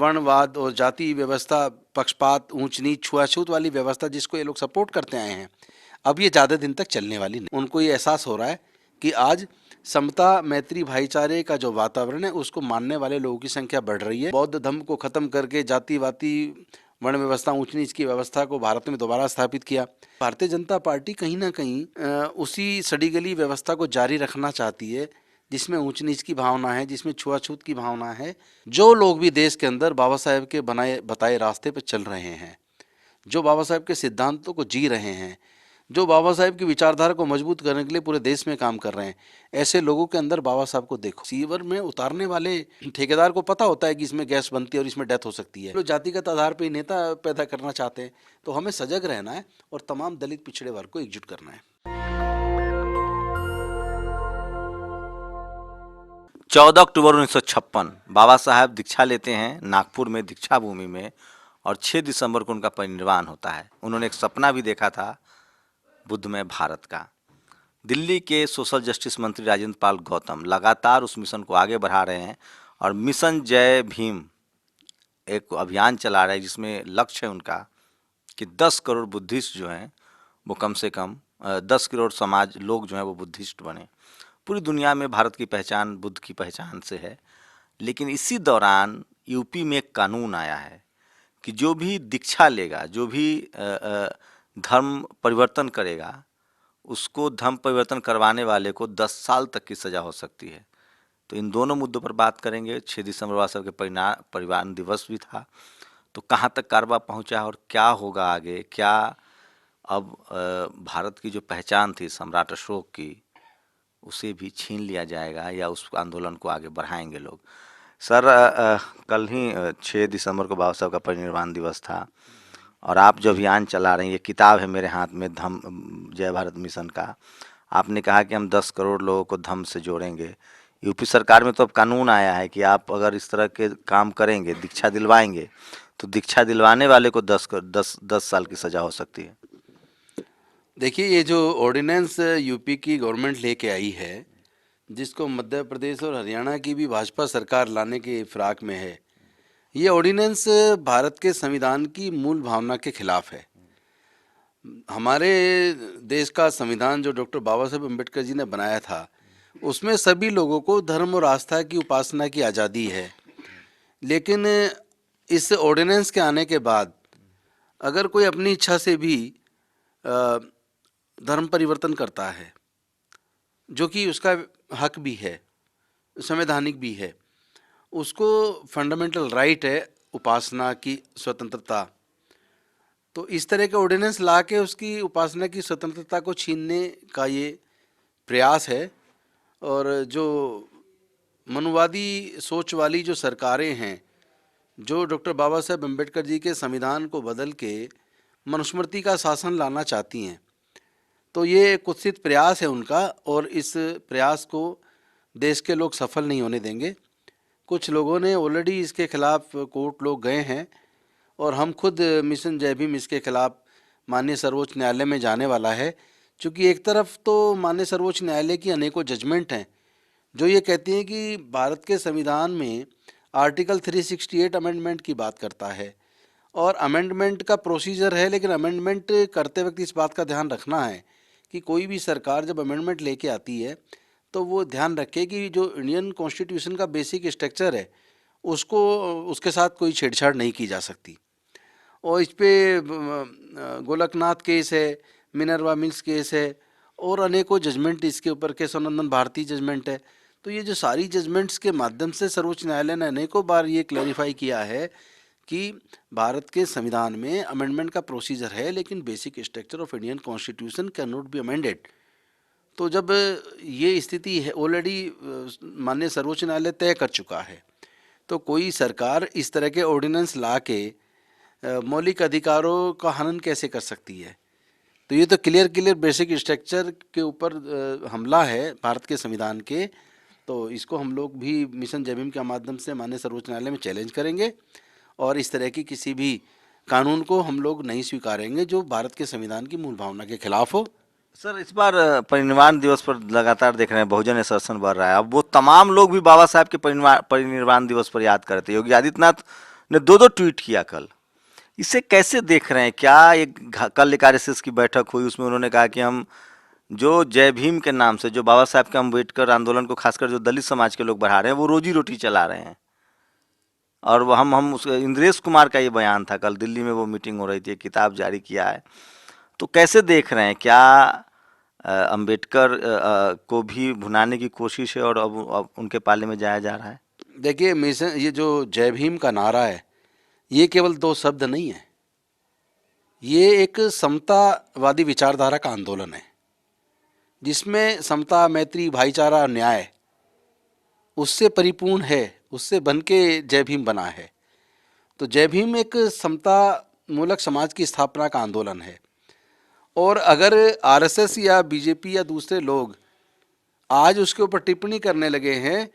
वर्णवाद और जाति व्यवस्था, पक्षपात, ऊंच नीच, छुआछूत वाली व्यवस्था जिसको ये लोग सपोर्ट करते आए हैं, अब ये ज़्यादा दिन तक चलने वाली नहीं। उनको ये एहसास हो रहा है कि आज समता, मैत्री, भाईचारे का जो वातावरण है उसको मानने वाले लोगों की संख्या बढ़ रही है। बौद्ध धर्म को खत्म करके जातिवादी वर्ण व्यवस्था, ऊंच नीच की व्यवस्था को भारत में दोबारा स्थापित किया। भारतीय जनता पार्टी कहीं ना कहीं उसी सड़ी गली व्यवस्था को जारी रखना चाहती है जिसमें ऊंच नीच की भावना है, जिसमें छुआछूत की भावना है। जो लोग भी देश के अंदर बाबा साहेब के बताए रास्ते पर चल रहे हैं, जो बाबा साहेब के सिद्धांतों को जी रहे हैं, जो बाबा साहेब की विचारधारा को मजबूत करने के लिए पूरे देश में काम कर रहे हैं, ऐसे लोगों के अंदर बाबा साहब को देखो। सीवर में उतारने वाले ठेकेदार को पता होता है कि इसमें गैस बनती है और इसमें डेथ हो सकती है। लोग जातिगत आधार पर नेता पैदा करना चाहते हैं, तो हमें सजग रहना है और तमाम दलित पिछड़े वर्ग को एकजुट करना है। 14 अक्टूबर 1956 बाबा साहब दीक्षा लेते हैं नागपुर में दीक्षा भूमि में, और 6 दिसंबर को उनका परिनिर्वाण होता है। उन्होंने एक सपना भी देखा था बुद्धमय भारत का। दिल्ली के सोशल जस्टिस मंत्री राजेंद्र पाल गौतम लगातार उस मिशन को आगे बढ़ा रहे हैं और मिशन जय भीम एक अभियान चला रहे हैं जिसमें लक्ष्य है उनका कि 10 करोड़ बुद्धिस्ट जो हैं वो कम से कम 10 करोड़ समाज लोग जो हैं वो बुद्धिस्ट बने। पूरी दुनिया में भारत की पहचान बुद्ध की पहचान से है, लेकिन इसी दौरान यूपी में एक कानून आया है कि जो भी दीक्षा लेगा, जो भी धर्म परिवर्तन करेगा, उसको धर्म परिवर्तन करवाने वाले को 10 साल तक की सज़ा हो सकती है। तो इन दोनों मुद्दों पर बात करेंगे। 6 दिसंबर बाबा साहब के परिनिर्वाण दिवस भी था, तो कहाँ तक कारवा पहुँचा और क्या होगा आगे, क्या अब भारत की जो पहचान थी सम्राट अशोक की उसे भी छीन लिया जाएगा या उस आंदोलन को आगे बढ़ाएंगे लोग। सर, कल ही 6 दिसंबर को बाबा साहब का परिनिर्वाण दिवस था और आप जो अभियान चला रहे हैं, ये किताब है मेरे हाथ में धम्म जय भारत मिशन का। आपने कहा कि हम 10 करोड़ लोगों को धम्म से जोड़ेंगे। यूपी सरकार में तो अब कानून आया है कि आप अगर इस तरह के काम करेंगे, दीक्षा दिलवाएंगे, तो दीक्षा दिलवाने वाले को 10 साल की सज़ा हो सकती है। देखिए, ये जो ऑर्डिनेंस यूपी की गवर्नमेंट लेके आई है, जिसको मध्य प्रदेश और हरियाणा की भी भाजपा सरकार लाने के फिराक में है, ये ऑर्डिनेंस भारत के संविधान की मूल भावना के खिलाफ है। हमारे देश का संविधान जो डॉक्टर बाबा साहेब अम्बेडकर जी ने बनाया था, उसमें सभी लोगों को धर्म और आस्था की उपासना की आज़ादी है। लेकिन इस ऑर्डिनेंस के आने के बाद अगर कोई अपनी इच्छा से भी धर्म परिवर्तन करता है, जो कि उसका हक भी है, संवैधानिक भी है, उसको फंडामेंटल राइट है उपासना की स्वतंत्रता, तो इस तरह के ऑर्डिनेंस ला के उसकी उपासना की स्वतंत्रता को छीनने का ये प्रयास है। और जो मनुवादी सोच वाली जो सरकारें हैं, जो डॉक्टर बाबा साहेब अम्बेडकर जी के संविधान को बदल के मनुस्मृति का शासन लाना चाहती हैं, तो ये कुत्सित प्रयास है उनका और इस प्रयास को देश के लोग सफल नहीं होने देंगे। कुछ लोगों ने ऑलरेडी इसके खिलाफ कोर्ट लोग गए हैं और हम खुद मिशन जय भीम इसके खिलाफ माननीय सर्वोच्च न्यायालय में जाने वाला है। क्योंकि एक तरफ तो माननीय सर्वोच्च न्यायालय की अनेकों जजमेंट हैं जो ये कहती हैं कि भारत के संविधान में आर्टिकल 368 अमेंडमेंट की बात करता है और अमेंडमेंट का प्रोसीजर है, लेकिन अमेंडमेंट करते वक्त इस बात का ध्यान रखना है कि कोई भी सरकार जब अमेंडमेंट लेके आती है तो वो ध्यान रखे कि जो इंडियन कॉन्स्टिट्यूशन का बेसिक स्ट्रक्चर है उसको उसके साथ कोई छेड़छाड़ नहीं की जा सकती। और इस पे गोलकनाथ केस है, मिनर्वा मिल्स केस है और अनेकों जजमेंट इसके ऊपर, केशवनंदन भारती जजमेंट है। तो ये जो सारी जजमेंट्स के माध्यम से सर्वोच्च न्यायालय ने अनेकों बार ये क्लैरिफाई किया है कि भारत के संविधान में अमेंडमेंट का प्रोसीजर है, लेकिन basic structure of Indian constitution can not be amended. तो जब ये स्थिति है ऑलरेडी माननीय सर्वोच्च न्यायालय तय कर चुका है, तो कोई सरकार इस तरह के ऑर्डिनेंस ला के मौलिक अधिकारों का हनन कैसे कर सकती है। तो ये तो क्लियर बेसिक स्ट्रक्चर के ऊपर हमला है भारत के संविधान के। तो इसको हम लोग भी मिशन जय भीम के माध्यम से माननीय सर्वोच्च न्यायालय में चैलेंज करेंगे और इस तरह की किसी भी कानून को हम लोग नहीं स्वीकारेंगे जो भारत के संविधान की मूल भावना के खिलाफ हो। सर, इस बार परिनिर्वाण दिवस पर लगातार देख रहे हैं बहुजन असर्सन बढ़ रहा है। अब वो तमाम लोग भी बाबा साहब के परिनिर्वाण दिवस पर याद करते हैं। योगी आदित्यनाथ ने दो दो ट्वीट किया कल। इसे कैसे देख रहे हैं? क्या कल एक आरएसएस की बैठक हुई, उसमें उन्होंने कहा कि हम जो जय भीम के नाम से जो बाबा साहब के अम्बेडकर आंदोलन को खासकर जो दलित समाज के लोग बढ़ा रहे हैं, वो रोजी रोटी चला रहे हैं। और वो हम उस इंद्रेश कुमार का ये बयान था, कल दिल्ली में वो मीटिंग हो रही थी, किताब जारी किया है। तो कैसे देख रहे हैं? क्या अम्बेडकर को भी भुनाने की कोशिश है और अब उनके पाले में जाया जा रहा है? देखिए मिशन, ये जो जय भीम का नारा है, ये केवल दो शब्द नहीं है, ये एक समतावादी विचारधारा का आंदोलन है जिसमें समता, मैत्री, भाईचारा और न्याय उससे परिपूर्ण है, उससे बन के जय भीम बना है। तो जय भीम एक समता मूलक समाज की स्थापना का आंदोलन है। और अगर आरएसएस या बीजेपी या दूसरे लोग आज उसके ऊपर टिप्पणी करने लगे हैं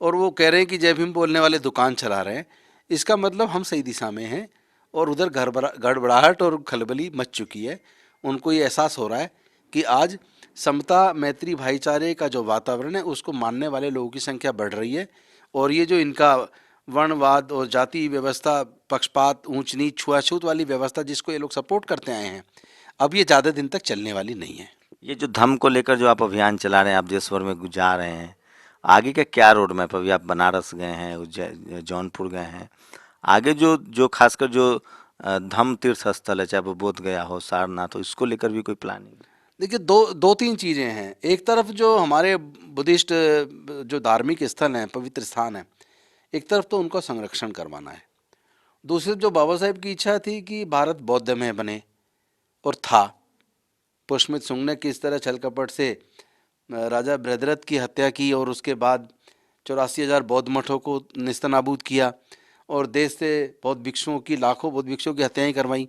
और वो कह रहे हैं कि जय भीम बोलने वाले दुकान चला रहे हैं, इसका मतलब हम सही दिशा में हैं और उधर गड़बड़ाहट और खलबली मच चुकी है। उनको ये एहसास हो रहा है कि आज समता, मैत्री, भाईचारे का जो वातावरण है उसको मानने वाले लोगों की संख्या बढ़ रही है। और ये जो इनका वर्णवाद और जाति व्यवस्था, पक्षपात, ऊंच नीच, छुआछूत वाली व्यवस्था जिसको ये लोग सपोर्ट करते आए हैं, अब ये ज़्यादा दिन तक चलने वाली नहीं है। ये जो धम्म को लेकर जो आप अभियान चला रहे हैं, आप देश भर में जा रहे हैं, आगे का क्या रोड मैप? अभी आप बनारस गए हैं, जौनपुर गए हैं, आगे जो जो खासकर जो धम्म तीर्थ स्थल है, चाहे वो बोध गया हो, सारनाथ हो, इसको लेकर भी कोई प्लानिंग? देखिए, दो तीन चीज़ें हैं। एक तरफ जो हमारे बुद्धिस्ट जो धार्मिक स्थल हैं, पवित्र स्थान हैं, एक तरफ तो उनका संरक्षण करवाना है। दूसरी जो बाबा साहेब की इच्छा थी कि भारत बौद्धमय बने, और था। पुष्पमित्र सुंग ने किस तरह छल कपट से राजा बृहद्रथ की हत्या की और उसके बाद 84,000 बौद्ध मठों को निस्तनाबूद किया और देश से बौद्ध भिक्षुओं की, लाखों बौद्ध भिक्षुओं की हत्याएं करवाई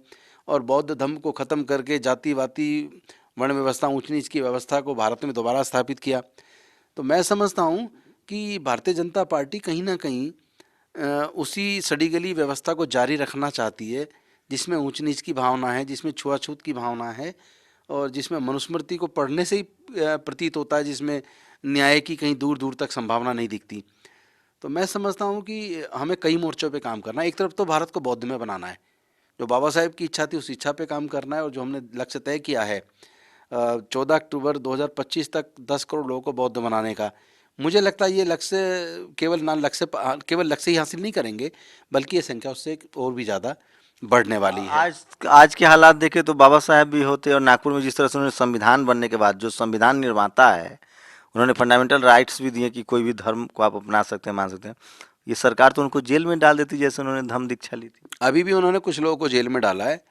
और बौद्ध धर्म को ख़त्म करके जातिवादी वर्ण व्यवस्था, ऊंच नीच की व्यवस्था को भारत में दोबारा स्थापित किया। तो मैं समझता हूँ कि भारतीय जनता पार्टी कहीं ना कहीं उसी सड़ी गली व्यवस्था को जारी रखना चाहती है जिसमें ऊंच नीच की भावना है, जिसमें छुआछूत की भावना है और जिसमें मनुस्मृति को पढ़ने से ही प्रतीत होता है, जिसमें न्याय की कहीं दूर दूर तक संभावना नहीं दिखती। तो मैं समझता हूँ कि हमें कई मोर्चों पे काम करना है। एक तरफ तो भारत को बौद्धमय बनाना है, जो बाबा साहेब की इच्छा थी उस इच्छा पे काम करना है, और जो हमने लक्ष्य तय किया है 14 अक्टूबर 2025 तक 10 करोड़ लोगों को बौद्ध बनाने का, मुझे लगता है ये लक्ष्य केवल लक्ष्य ही हासिल नहीं करेंगे, बल्कि ये संख्या उससे और भी ज़्यादा बढ़ने वाली है। आज के हालात देखें तो बाबा साहेब भी होते, और नागपुर में जिस तरह से उन्होंने संविधान बनने के बाद जो संविधान निर्माता है, उन्होंने फंडामेंटल राइट्स भी दिए कि कोई भी धर्म को आप अपना सकते हैं, मान सकते हैं। ये सरकार तो उनको जेल में डाल देती जैसे उन्होंने धम्म दीक्षा ली थी। अभी भी उन्होंने कुछ लोगों को जेल में डाला है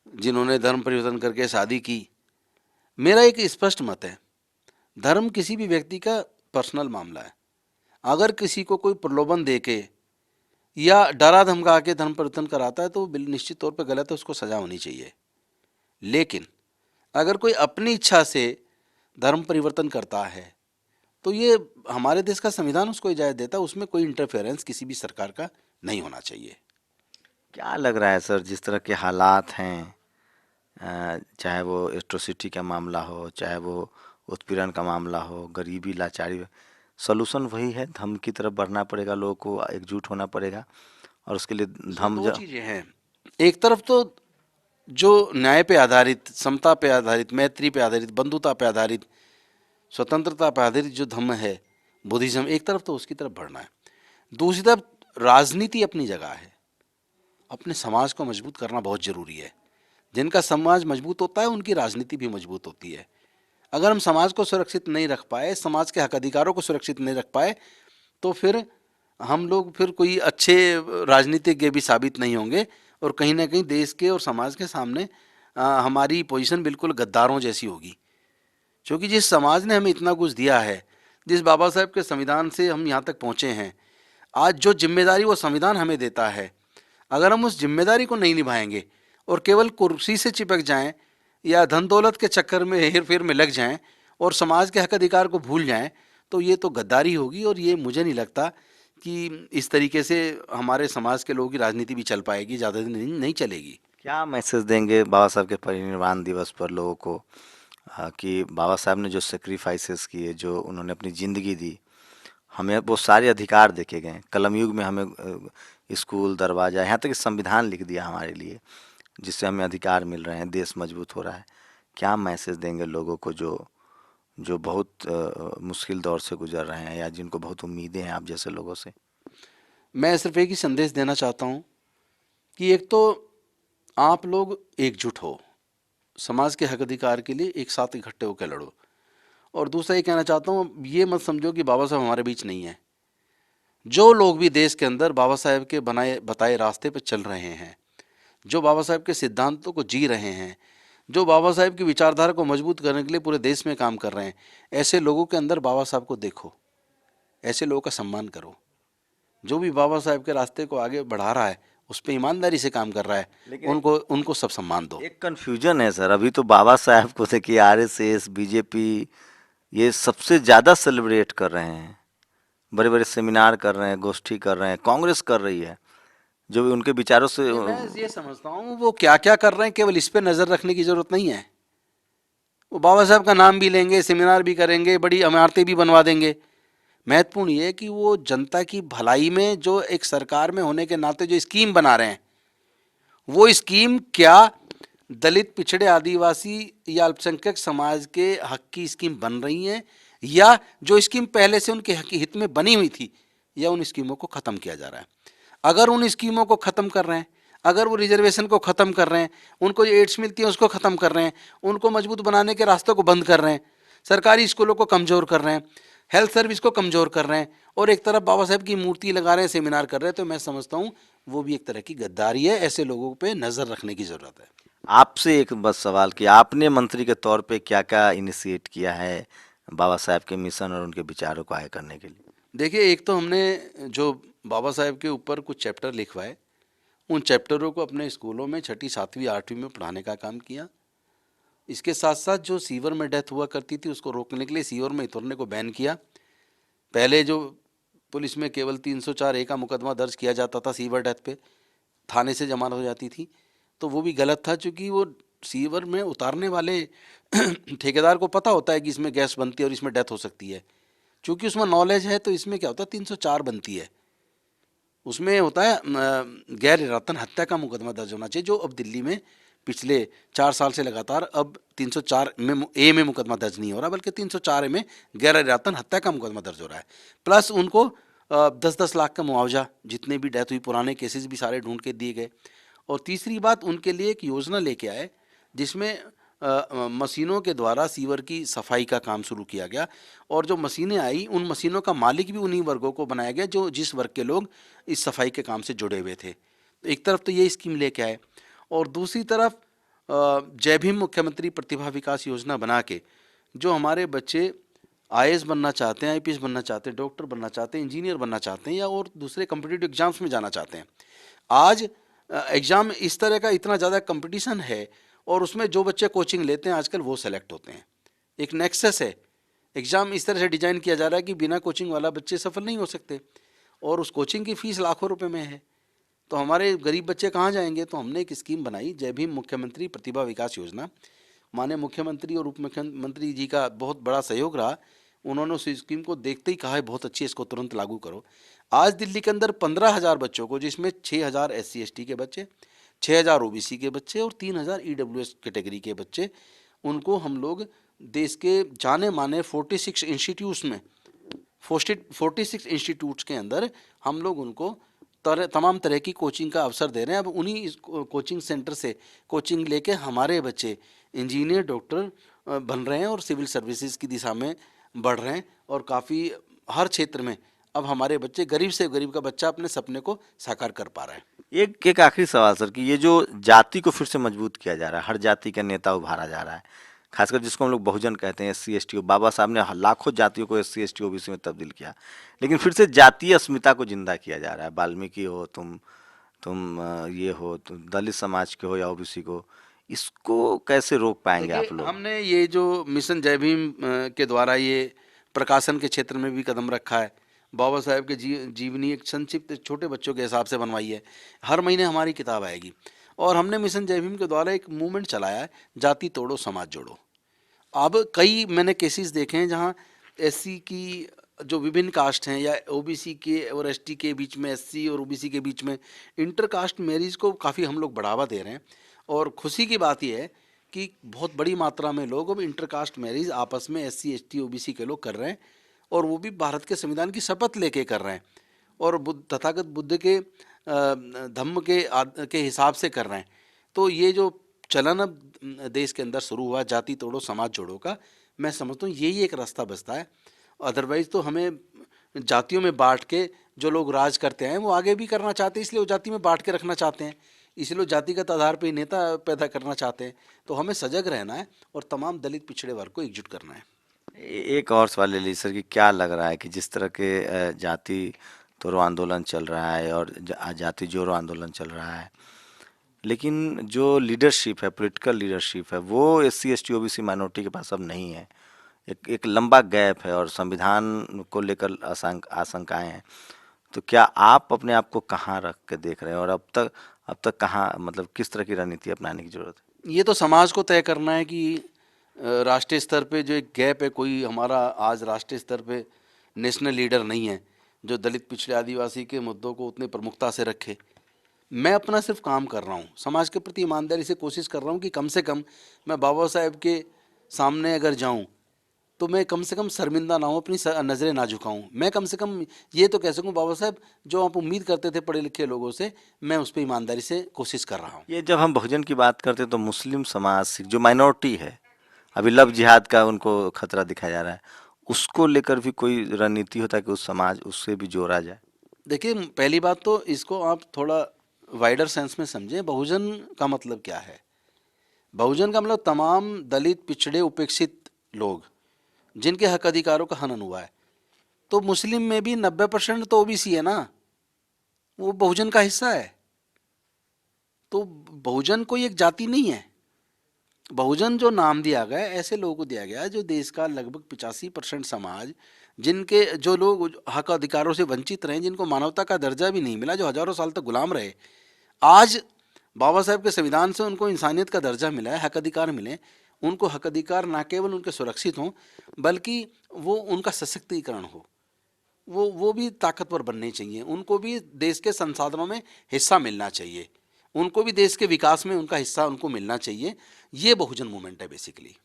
जिन्होंने धर्म परिवर्तन करके शादी की। मेरा एक स्पष्ट मत है, धर्म किसी भी व्यक्ति का पर्सनल मामला है। अगर किसी को कोई प्रलोभन दे के या डरा धमका के धर्म परिवर्तन कराता है तो वो निश्चित तौर पर गलत है, उसको सजा होनी चाहिए। लेकिन अगर कोई अपनी इच्छा से धर्म परिवर्तन करता है तो ये हमारे देश का संविधान उसको इजाज़त देता है, उसमें कोई इंटरफेरेंस किसी भी सरकार का नहीं होना चाहिए। क्या लग रहा है सर, जिस तरह के हालात हैं, चाहे वो एट्रोसिटी का मामला हो, चाहे वो उत्पीड़न का मामला हो, गरीबी, लाचारी, सलूशन वही है, धम्म की तरफ बढ़ना पड़ेगा, लोगों को एकजुट होना पड़ेगा। और उसके लिए धम्म दो चीज़ें हैं, एक तरफ तो जो न्याय पे आधारित, समता पे आधारित, मैत्री पे आधारित, बंधुता पे आधारित, स्वतंत्रता पे आधारित जो धर्म है बुद्धिज्म, एक तरफ तो उसकी तरफ बढ़ना है। दूसरी तरफ राजनीति अपनी जगह है, अपने समाज को मजबूत करना बहुत ज़रूरी है। जिनका समाज मजबूत होता है उनकी राजनीति भी मजबूत होती है। अगर हम समाज को सुरक्षित नहीं रख पाए, समाज के हक अधिकारों को सुरक्षित नहीं रख पाए, तो फिर हम लोग फिर कोई अच्छे राजनीतिज्ञ भी साबित नहीं होंगे और कहीं ना कहीं देश के और समाज के सामने हमारी पोजीशन बिल्कुल गद्दारों जैसी होगी। क्योंकि जिस समाज ने हमें इतना कुछ दिया है, जिस बाबा साहेब के संविधान से हम यहाँ तक पहुँचे हैं, आज जो जिम्मेदारी वो संविधान हमें देता है, अगर हम उस जिम्मेदारी को नहीं निभाएंगे और केवल कुर्सी से चिपक जाएं या धन दौलत के चक्कर में हेर फेर में लग जाएं और समाज के हक अधिकार को भूल जाएं, तो ये तो गद्दारी होगी। और ये मुझे नहीं लगता कि इस तरीके से हमारे समाज के लोगों की राजनीति भी चल पाएगी, ज़्यादा दिन नहीं चलेगी। क्या मैसेज देंगे बाबा साहब के परिनिर्वाण दिवस पर लोगों को, कि बाबा साहब ने जो सेक्रीफाइसेस किए, जो उन्होंने अपनी ज़िंदगी दी, हमें वो सारे अधिकार देखे गए। कलम युग में हमें स्कूल, दरवाज़ा, यहाँ तक कि संविधान लिख दिया हमारे लिए, जिससे हमें अधिकार मिल रहे हैं, देश मजबूत हो रहा है। क्या मैसेज देंगे लोगों को जो जो बहुत मुश्किल दौर से गुजर रहे हैं या जिनको बहुत उम्मीदें हैं आप जैसे लोगों से? मैं सिर्फ एक ही संदेश देना चाहता हूँ कि एक तो आप लोग एकजुट हो, समाज के हक अधिकार के लिए एक साथ इकट्ठे होकर लड़ो। और दूसरा ये कहना चाहता हूँ, ये मत समझो कि बाबा साहब हमारे बीच नहीं है। जो लोग भी देश के अंदर बाबा साहेब के बनाए बताए रास्ते पर चल रहे हैं, जो बाबा साहेब के सिद्धांतों को जी रहे हैं, जो बाबा साहेब की विचारधारा को मजबूत करने के लिए पूरे देश में काम कर रहे हैं, ऐसे लोगों के अंदर बाबा साहब को देखो, ऐसे लोगों का सम्मान करो। जो भी बाबा साहेब के रास्ते को आगे बढ़ा रहा है, उस पर ईमानदारी से काम कर रहा है, लेकिन उनको उनको सब सम्मान दो। एक कन्फ्यूजन है सर, अभी तो बाबा साहब को देखिए आरएसएस, बीजेपी ये सबसे ज़्यादा सेलिब्रेट कर रहे हैं, बड़े बड़े सेमिनार कर रहे हैं, गोष्ठी कर रहे हैं, कांग्रेस कर रही है, जो भी उनके विचारों से मैं ये समझता हूँ वो क्या क्या कर रहे हैं, केवल इस पे नज़र रखने की ज़रूरत नहीं है। वो बाबा साहब का नाम भी लेंगे, सेमिनार भी करेंगे, बड़ी इमारतें भी बनवा देंगे। महत्वपूर्ण ये है कि वो जनता की भलाई में जो एक सरकार में होने के नाते जो स्कीम बना रहे हैं, वो स्कीम क्या दलित, पिछड़े, आदिवासी या अल्पसंख्यक समाज के हक की स्कीम बन रही है, या जो स्कीम पहले से उनके हित में बनी हुई थी, या उन स्कीमों को ख़त्म किया जा रहा है। अगर उन स्कीमों को ख़त्म कर रहे हैं, अगर वो रिजर्वेशन को ख़त्म कर रहे हैं, उनको जो एड्स मिलती है उसको ख़त्म कर रहे हैं, उनको मजबूत बनाने के रास्तों को बंद कर रहे हैं, सरकारी स्कूलों को कमज़ोर कर रहे हैं, हेल्थ सर्विस को कमज़ोर कर रहे हैं, और एक तरफ बाबा साहब की मूर्ति लगा रहे हैं, सेमिनार कर रहे हैं, तो मैं समझता हूँ वो भी एक तरह की गद्दारी है। ऐसे लोगों पे नज़र रखने की ज़रूरत है। आपसे एक बस सवाल कि आपने मंत्री के तौर पे क्या क्या इनिशिएट किया है बाबा साहब के मिशन और उनके विचारों को आगे करने के लिए? देखिए, एक तो हमने जो बाबा साहब के ऊपर कुछ चैप्टर लिखवाए, उन चैप्टरों को अपने स्कूलों में 6ठी, 7वीं, 8वीं में पढ़ाने का काम किया। इसके साथ साथ जो सीवर में डेथ हुआ करती थी उसको रोकने के लिए सीवर में उतरने को बैन किया। पहले जो पुलिस में केवल 304A का मुकदमा दर्ज किया जाता था सीवर डेथ पे, थाने से जमानत हो जाती थी, तो वो भी गलत था, क्योंकि वो सीवर में उतारने वाले ठेकेदार को पता होता है कि इसमें गैस बनती है और इसमें डेथ हो सकती है। चूँकि उसमें नॉलेज है, तो इसमें क्या होता है, 304 बनती है। उसमें होता है गैर इरादतन हत्या का मुकदमा दर्ज होना चाहिए, जो अब दिल्ली में पिछले 4 साल से लगातार अब 304 में ए में मुकदमा दर्ज नहीं हो रहा, बल्कि 304 में गैर इरादतन हत्या का मुकदमा दर्ज हो रहा है। प्लस उनको 10-10 लाख का मुआवजा, जितने भी डेथ हुई, पुराने केसेस भी सारे ढूंढ के दिए गए। और तीसरी बात, उनके लिए एक योजना लेके आए जिसमें मशीनों के द्वारा सीवर की सफाई का काम शुरू किया गया, और जो मशीनें आई उन मशीनों का मालिक भी उन्हीं वर्गों को बनाया गया जो जिस वर्ग के लोग इस सफाई के काम से जुड़े हुए थे। तो एक तरफ तो ये स्कीम लेके आए, और दूसरी तरफ जय भीम मुख्यमंत्री प्रतिभा विकास योजना बना के जो हमारे बच्चे आईएएस बनना चाहते हैं, आईपीएस बनना चाहते हैं, डॉक्टर बनना चाहते हैं, इंजीनियर बनना चाहते हैं, या और दूसरे कम्पिटिटिव एग्जाम्स में जाना चाहते हैं, आज एग्ज़ाम इस तरह का इतना ज़्यादा कंपटीशन है, और उसमें जो बच्चे कोचिंग लेते हैं आजकल वो सेलेक्ट होते हैं। एक नेक्सस है, एग्ज़ाम इस तरह से डिज़ाइन किया जा रहा है कि बिना कोचिंग वाला बच्चे सफल नहीं हो सकते, और उस कोचिंग की फ़ीस लाखों रुपए में है। तो हमारे गरीब बच्चे कहाँ जाएंगे? तो हमने एक स्कीम बनाई, जय भीम मुख्यमंत्री प्रतिभा विकास योजना। माननीय मुख्यमंत्री और उप मुख्यमंत्री जी का बहुत बड़ा सहयोग रहा। उन्होंने उस स्कीम को देखते ही कहा है बहुत अच्छी है, इसको तुरंत लागू करो। आज दिल्ली के अंदर 15,000 बच्चों को, जिसमें 6,000 SC/ST के बच्चे, 6,000 OBC के बच्चे और 3,000 EWS कैटेगरी के बच्चे, उनको हम लोग देश के जाने माने 46 इंस्टीट्यूट्स में 46 इंस्टीट्यूट्स के अंदर हम लोग उनको तमाम तरह की कोचिंग का अवसर दे रहे हैं। अब उन्हीं कोचिंग सेंटर से कोचिंग लेके हमारे बच्चे इंजीनियर, डॉक्टर बन रहे हैं और सिविल सर्विसेज की दिशा में बढ़ रहे हैं, और काफ़ी हर क्षेत्र में अब हमारे बच्चे, गरीब से गरीब का बच्चा अपने सपने को साकार कर पा रहा है। एक एक आखिरी सवाल सर कि ये जो जाति को फिर से मजबूत किया जा रहा है, हर जाति का नेता उभारा जा रहा है, खासकर जिसको हम लोग बहुजन कहते हैं, SC/ST को, बाबा साहब ने लाखों जातियों को SC/ST OBC में तब्दील किया, लेकिन फिर से जातीय अस्मिता को जिंदा किया जा रहा है। वाल्मीकि हो, तुम ये हो, तुम दलित समाज के हो या OBC को, इसको कैसे रोक पाएंगे आप लोग? हमने ये जो मिशन जय भीम के द्वारा ये प्रकाशन के क्षेत्र में भी कदम रखा है, बाबा साहेब के जीवनी एक संक्षिप्त छोटे बच्चों के हिसाब से बनवाई है। हर महीने हमारी किताब आएगी, और हमने मिशन जय भीम के द्वारा एक मूवमेंट चलाया है, जाति तोड़ो समाज जोड़ो। अब कई मैंने केसेस देखे हैं जहाँ SC की जो विभिन्न कास्ट हैं या ओबीसी के और एसटी के बीच में, एससी और ओबीसी के बीच में इंटर कास्ट मैरिज को काफ़ी हम लोग बढ़ावा दे रहे हैं। और खुशी की बात यह है कि बहुत बड़ी मात्रा में लोग अब इंटर कास्ट मैरिज आपस में एससी, एसटी, ओबीसी के लोग कर रहे हैं, और वो भी भारत के संविधान की शपथ लेके कर रहे हैं, और तथागत बुद्ध के धम्म के हिसाब से कर रहे हैं। तो ये जो चलन अब देश के अंदर शुरू हुआ, जाति तोड़ो समाज जोड़ो का, मैं समझता हूँ यही एक रास्ता बचता है। अदरवाइज़ तो हमें जातियों में बांट के जो लोग राज करते हैं वो आगे भी करना चाहते हैं, इसलिए वो जाति में बांट के रखना चाहते हैं, इसलिए जातिगत आधार पर नेता पैदा करना चाहते हैं। तो हमें सजग रहना है और तमाम दलित पिछड़े वर्ग को एकजुट करना है। एक और सवाल ले लीजिए सर कि क्या लग रहा है कि जिस तरह के जाति तोड़ो आंदोलन चल रहा है और जाति जोड़ो आंदोलन चल रहा है, लेकिन जो लीडरशिप है, पॉलिटिकल लीडरशिप है, वो एससी, एसटी, ओबीसी माइनॉरिटी के पास अब नहीं है। एक लंबा गैप है और संविधान को लेकर आशंकाएं हैं। तो क्या आप अपने आप को कहाँ रख के देख रहे हैं, और अब तक कहाँ, मतलब किस तरह की रणनीति अपनाने की जरूरत है? ये तो समाज को तय करना है कि राष्ट्रीय स्तर पे जो एक गैप है, कोई हमारा आज राष्ट्रीय स्तर पे नेशनल लीडर नहीं है जो दलित पिछड़े आदिवासी के मुद्दों को उतने प्रमुखता से रखे। मैं अपना सिर्फ काम कर रहा हूँ, समाज के प्रति ईमानदारी से कोशिश कर रहा हूँ कि कम से कम मैं बाबा साहेब के सामने अगर जाऊँ तो मैं कम से कम शर्मिंदा ना हूँ, अपनी नज़रें ना झुकाऊँ। मैं कम से कम ये तो कह सकूँ, बाबा साहब जो आप उम्मीद करते थे पढ़े लिखे लोगों से, मैं उस पर ईमानदारी से कोशिश कर रहा हूँ। ये जब हम बहुजन की बात करते हैं तो मुस्लिम समाज जो माइनॉरिटी है, अभी लव जिहाद का उनको खतरा दिखाया जा रहा है, उसको लेकर भी कोई रणनीति होता है कि उस समाज उससे भी जोड़ा जाए? देखिए, पहली बात तो इसको आप थोड़ा वाइडर सेंस में समझें। बहुजन का मतलब क्या है? बहुजन का मतलब तमाम दलित, पिछड़े, उपेक्षित लोग जिनके हक अधिकारों का हनन हुआ है। तो मुस्लिम में भी 90% तो ओबीसी है ना, वो बहुजन का हिस्सा है। तो बहुजन कोई एक जाति नहीं है। बहुजन जो नाम दिया गया ऐसे लोगों को दिया गया जो देश का लगभग 85% समाज, जिनके जो लोग हक अधिकारों से वंचित रहे, जिनको मानवता का दर्जा भी नहीं मिला, जो हजारों साल तक गुलाम रहे, आज बाबा साहेब के संविधान से उनको इंसानियत का दर्जा मिला है, हक अधिकार मिले। उनको हक अधिकार ना केवल उनके सुरक्षित हों बल्कि वो उनका सशक्तिकरण हो, वो भी ताकतवर बनने चाहिए। उनको भी देश के संसाधनों में हिस्सा मिलना चाहिए, उनको भी देश के विकास में उनका हिस्सा उनको मिलना चाहिए। ये बहुजन मूवमेंट है बेसिकली।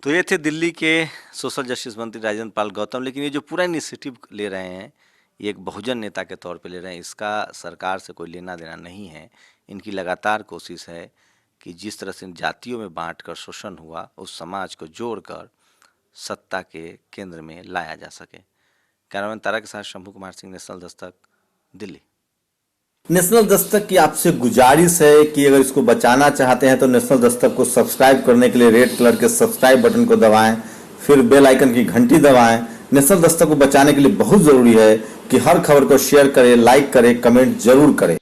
तो ये थे दिल्ली के सोशल जस्टिस मंत्री राजेंद्र पाल गौतम। लेकिन ये जो पूरा इनिशिएटिव ले रहे हैं ये एक बहुजन नेता के तौर पे ले रहे हैं, इसका सरकार से कोई लेना देना नहीं है। इनकी लगातार कोशिश है कि जिस तरह से जातियों में बांटकर शोषण हुआ उस समाज को जोड़कर सत्ता के केंद्र में लाया जा सके। कैमरामैन तारा के साथ शंभू कुमार सिंह, नेशनल दस्तक, दिल्ली। नेशनल दस्तक की आपसे गुजारिश है कि अगर इसको बचाना चाहते हैं तो नेशनल दस्तक को सब्सक्राइब करने के लिए रेड कलर के सब्सक्राइब बटन को दबाएं, फिर बेल आइकन की घंटी दबाएं। नेशनल दस्तक को बचाने के लिए बहुत जरूरी है कि हर खबर को शेयर करें, लाइक करें, कमेंट जरूर करें।